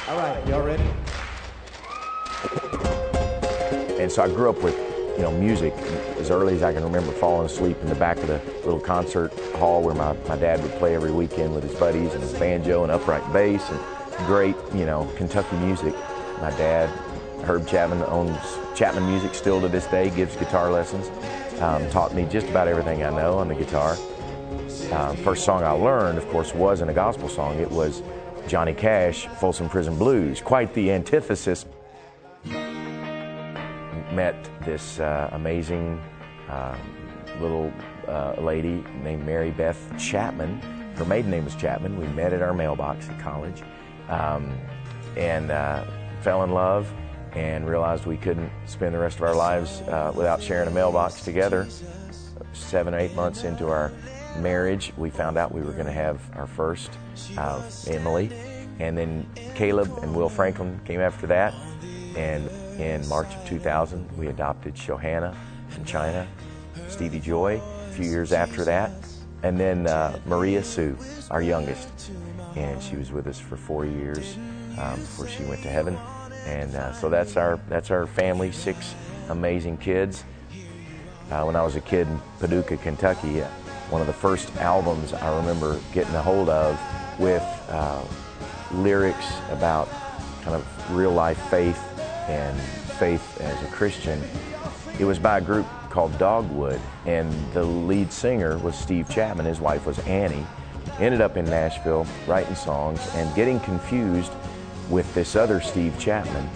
All right, y'all ready? And so I grew up with, music as early as I can remember, falling asleep in the back of the little concert hall where my dad would play every weekend with his buddies and his banjo and upright bass and great, Kentucky music. My dad, Herb Chapman, owns Chapman Music still to this day, gives guitar lessons, taught me just about everything I know on the guitar. First song I learned, of course, wasn't a gospel song. It was Johnny Cash, Folsom Prison Blues, quite the antithesis. Met this amazing little lady named Mary Beth Chapman. Her maiden name was Chapman. We met at our mailbox at college and fell in love and realized we couldn't spend the rest of our lives without sharing a mailbox together. 7 or 8 months into our marriage, we found out we were going to have our first, Emily, and then Caleb and Will Franklin came after that. And in March of 2000, we adopted Shohana from China, Stevie Joy a few years after that, and then Maria Sue, our youngest. And she was with us for 4 years before she went to heaven. And so that's our family, 6 amazing kids. When I was a kid in Paducah, Kentucky, one of the first albums I remember getting a hold of with lyrics about kind of real life faith and faith as a Christian. It was by a group called Dogwood, and the lead singer was Steve Chapman. His wife was Annie. Ended up in Nashville writing songs and getting confused with this other Steve Chapman.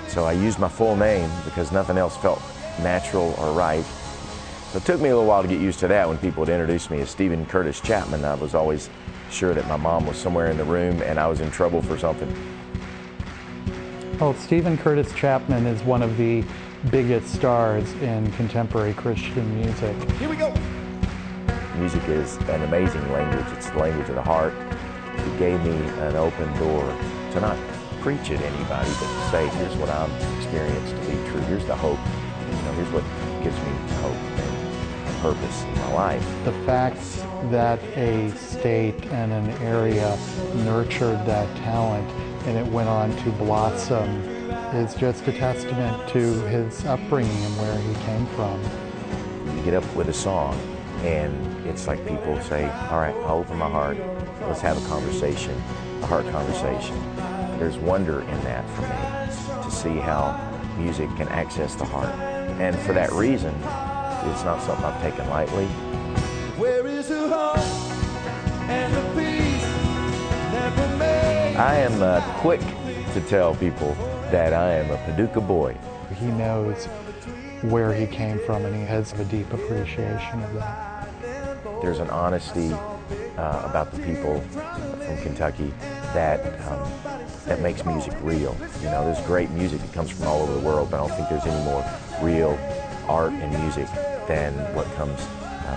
So I used my full name because nothing else felt natural or right. So it took me a little while to get used to that when people would introduce me as Stephen Curtis Chapman. I was always sure that my mom was somewhere in the room and I was in trouble for something. Well, Stephen Curtis Chapman is one of the biggest stars in contemporary Christian music. Here we go. Music is an amazing language. It's the language of the heart. It gave me an open door to not preach at anybody, but to say, here's what I'm experienced to be true. Here's the hope. Here's what gives me hope and purpose in my life. The fact that a state and an area nurtured that talent and it went on to blossom is just a testament to his upbringing and where he came from. You get up with a song and it's like people say, all right, I'll open my heart, let's have a conversation, a heart conversation. There's wonder in that for me, to see how music can access the heart. And for that reason, it's not something I've taken lightly. Where is the hope and the peace never made? I am quick to tell people that I am a Paducah boy. He knows where he came from and he has a deep appreciation of that. There's an honesty about the people from Kentucky that makes music real. There's great music that comes from all over the world, but I don't think there's any more real art and music than what comes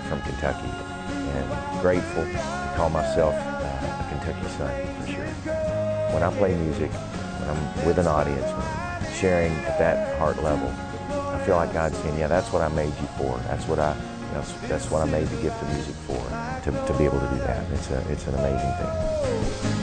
from Kentucky. And grateful to call myself a Kentucky son, for sure. When I play music, when I'm with an audience, when I'm sharing at that heart level, I feel like God's saying, yeah, that's what I made you for. That's what I made the gift of music for, to be able to do that. It's an amazing thing.